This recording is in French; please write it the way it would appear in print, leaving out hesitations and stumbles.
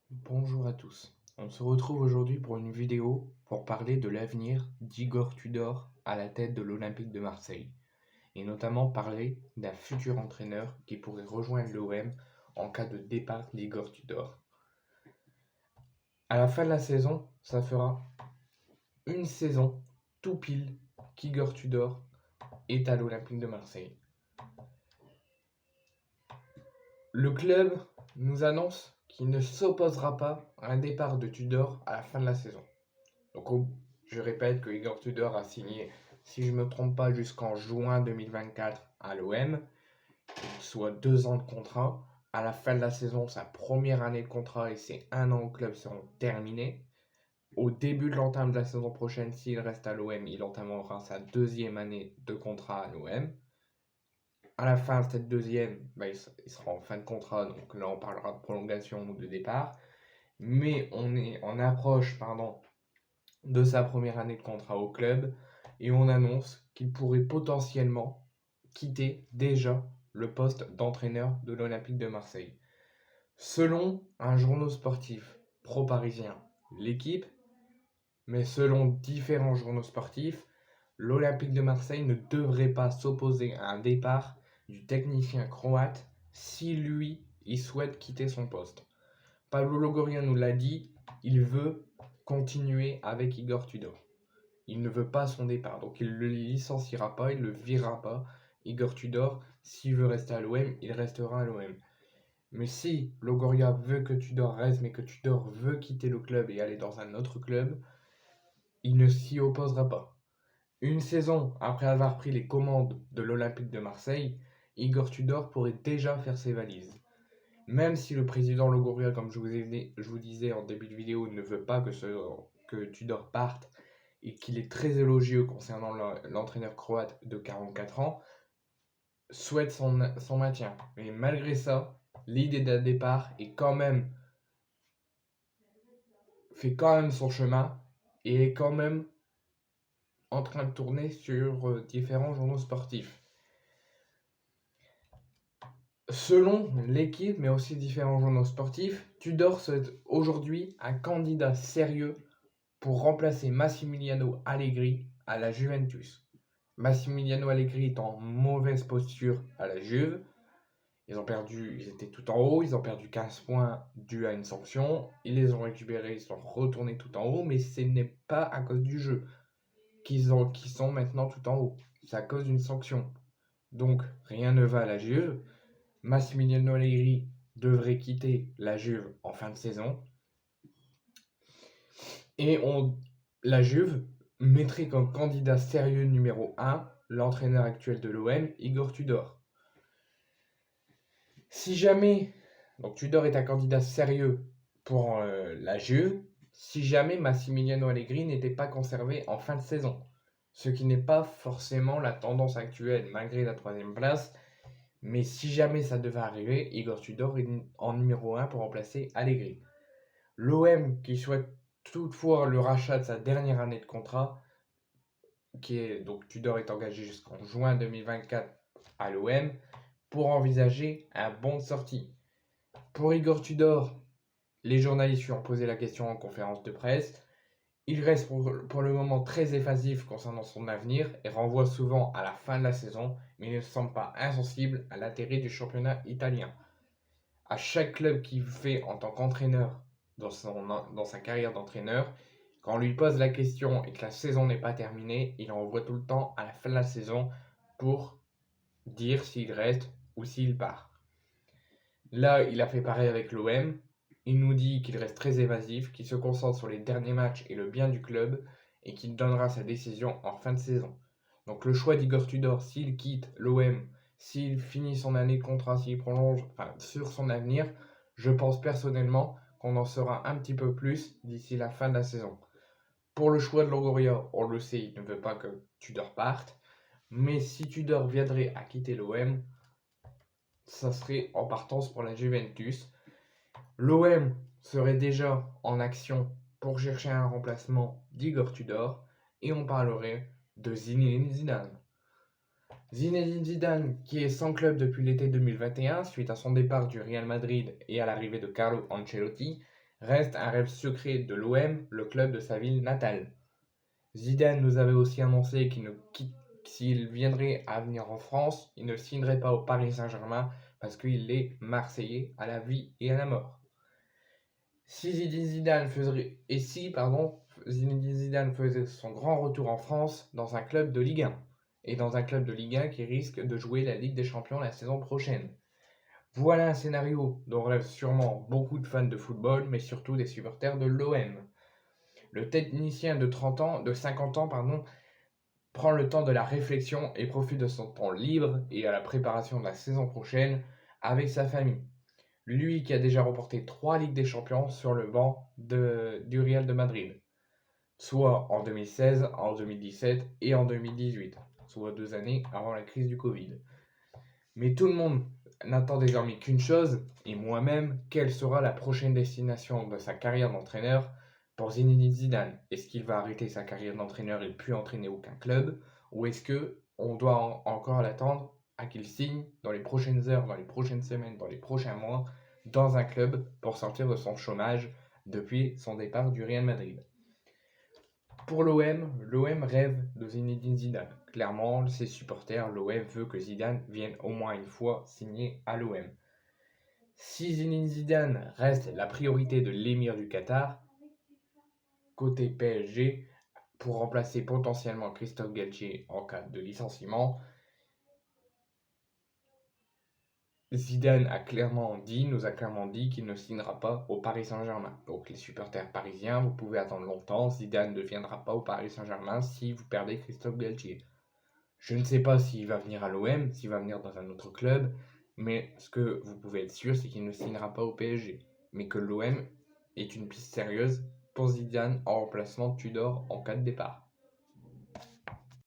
Bonjour à tous. On se retrouve aujourd'hui pour une vidéo pour parler de l'avenir d'Igor Tudor à la tête de l'Olympique de Marseille et notamment parler d'un futur entraîneur qui pourrait rejoindre l'OM en cas de départ d'Igor Tudor. À la fin de la saison, ça fera une saison tout pile qu'Igor Tudor est à l'Olympique de Marseille. Le club nous annonce qu'il ne s'opposera pas à un départ de Tudor à la fin de la saison. Donc, je répète que Igor Tudor a signé, si je ne me trompe pas, jusqu'en juin 2024 à l'OM, soit 2 ans de contrat. À la fin de la saison, sa première année de contrat et ses 1 an au club seront terminés. Au début de l'entame de la saison prochaine, s'il reste à l'OM, il entamera sa 2e année de contrat à l'OM. À la fin de cette deuxième, il sera en fin de contrat, donc là on parlera de prolongation ou de départ. Mais on approche de sa première année de contrat au club et on annonce qu'il pourrait potentiellement quitter déjà le poste d'entraîneur de l'Olympique de Marseille. Selon un journal sportif pro-parisien, l'équipe, mais selon différents journaux sportifs, l'Olympique de Marseille ne devrait pas s'opposer à un départ du technicien croate si lui, il souhaite quitter son poste. Pablo Longoria nous l'a dit, il veut continuer avec Igor Tudor. Il ne veut pas son départ, donc il ne le licenciera pas, il ne le virera pas. Igor Tudor, s'il veut rester à l'OM, il restera à l'OM. Mais si Longoria veut que Tudor reste, mais que Tudor veut quitter le club et aller dans un autre club, il ne s'y opposera pas. Une saison après avoir pris les commandes de l'Olympique de Marseille, Igor Tudor pourrait déjà faire ses valises. Même si le président Longoria, comme je vous disais en début de vidéo, ne veut pas que Tudor parte et qu'il est très élogieux concernant l'entraîneur croate de 44 ans, souhaite son maintien. Mais malgré ça, l'idée d'un départ fait quand même son chemin et est quand même en train de tourner sur différents journaux sportifs. Selon l'équipe, mais aussi différents journaux sportifs, Tudor est aujourd'hui un candidat sérieux pour remplacer Massimiliano Allegri à la Juventus. Massimiliano Allegri est en mauvaise posture à la Juve. Ils étaient tout en haut, ils ont perdu 15 points dû à une sanction. Ils les ont récupérés, ils sont retournés tout en haut, mais ce n'est pas à cause du jeu qu'ils sont maintenant tout en haut. C'est à cause d'une sanction. Donc rien ne va à la Juve. Massimiliano Allegri devrait quitter la Juve en fin de saison. Et la Juve mettrait comme candidat sérieux numéro 1 l'entraîneur actuel de l'OM, Igor Tudor. Si jamais, donc Tudor est un candidat sérieux pour la Juve, si jamais Massimiliano Allegri n'était pas conservé en fin de saison. Ce qui n'est pas forcément la tendance actuelle malgré la 3e place. Mais si jamais ça devait arriver, Igor Tudor est en numéro 1 pour remplacer Allegri. L'OM qui souhaite toutefois le rachat de sa dernière année de contrat, donc Tudor est engagé jusqu'en juin 2024 à l'OM, pour envisager un bon de sortie. Pour Igor Tudor, les journalistes lui ont posé la question en conférence de presse. Il reste pour le moment très évasif concernant son avenir et renvoie souvent à la fin de la saison, mais il ne semble pas insensible à l'intérêt du championnat italien. À chaque club qu'il fait en tant qu'entraîneur dans sa carrière d'entraîneur, quand on lui pose la question et que la saison n'est pas terminée, il envoie tout le temps à la fin de la saison pour dire s'il reste ou s'il part. Là, il a fait pareil avec l'OM. Il nous dit qu'il reste très évasif, qu'il se concentre sur les derniers matchs et le bien du club et qu'il donnera sa décision en fin de saison. Donc le choix d'Igor Tudor, s'il quitte l'OM, s'il finit son année de contrat, s'il prolonge sur son avenir, je pense personnellement qu'on en saura un petit peu plus d'ici la fin de la saison. Pour le choix de Longoria, on le sait, il ne veut pas que Tudor parte. Mais si Tudor viendrait à quitter l'OM, ça serait en partance pour la Juventus. L'OM serait déjà en action pour chercher un remplacement d'Igor Tudor et on parlerait de Zinedine Zidane. Zinedine Zidane qui est sans club depuis l'été 2021 suite à son départ du Real Madrid et à l'arrivée de Carlo Ancelotti reste un rêve secret de l'OM, le club de sa ville natale. Zidane nous avait aussi annoncé s'il viendrait à venir en France, il ne signerait pas au Paris Saint-Germain parce qu'il est Marseillais à la vie et à la mort. Si Zinedine Zidane faisait son grand retour en France dans un club de Ligue 1, et dans un club de Ligue 1 qui risque de jouer la Ligue des Champions la saison prochaine. Voilà un scénario dont rêvent sûrement beaucoup de fans de football, mais surtout des supporters de l'OM. Le technicien de 50 ans, prend le temps de la réflexion et profite de son temps libre et à la préparation de la saison prochaine avec sa famille. Lui qui a déjà remporté 3 Ligues des Champions sur le banc du Real de Madrid, soit en 2016, en 2017 et en 2018, soit 2 années avant la crise du Covid. Mais tout le monde n'attend désormais qu'une chose, et moi-même, quelle sera la prochaine destination de sa carrière d'entraîneur pour Zinedine Zidane? Est-ce qu'il va arrêter sa carrière d'entraîneur et ne plus entraîner aucun club? Ou est-ce que on doit encore l'attendre à qu'il signe dans les prochaines heures, dans les prochaines semaines, dans les prochains mois, dans un club pour sortir de son chômage depuis son départ du Real Madrid? Pour l'OM rêve de Zinedine Zidane. Clairement, ses supporters, l'OM veut que Zidane vienne au moins une fois signer à l'OM. Si Zinedine Zidane reste la priorité de l'émir du Qatar, côté PSG, pour remplacer potentiellement Christophe Galtier en cas de licenciement, Zidane nous a clairement dit qu'il ne signera pas au Paris Saint-Germain. Donc les supporters parisiens, vous pouvez attendre longtemps, Zidane ne viendra pas au Paris Saint-Germain si vous perdez Christophe Galtier. Je ne sais pas s'il va venir à l'OM, s'il va venir dans un autre club, mais ce que vous pouvez être sûr, c'est qu'il ne signera pas au PSG. Mais que l'OM est une piste sérieuse pour Zidane en remplacement de Tudor en cas de départ.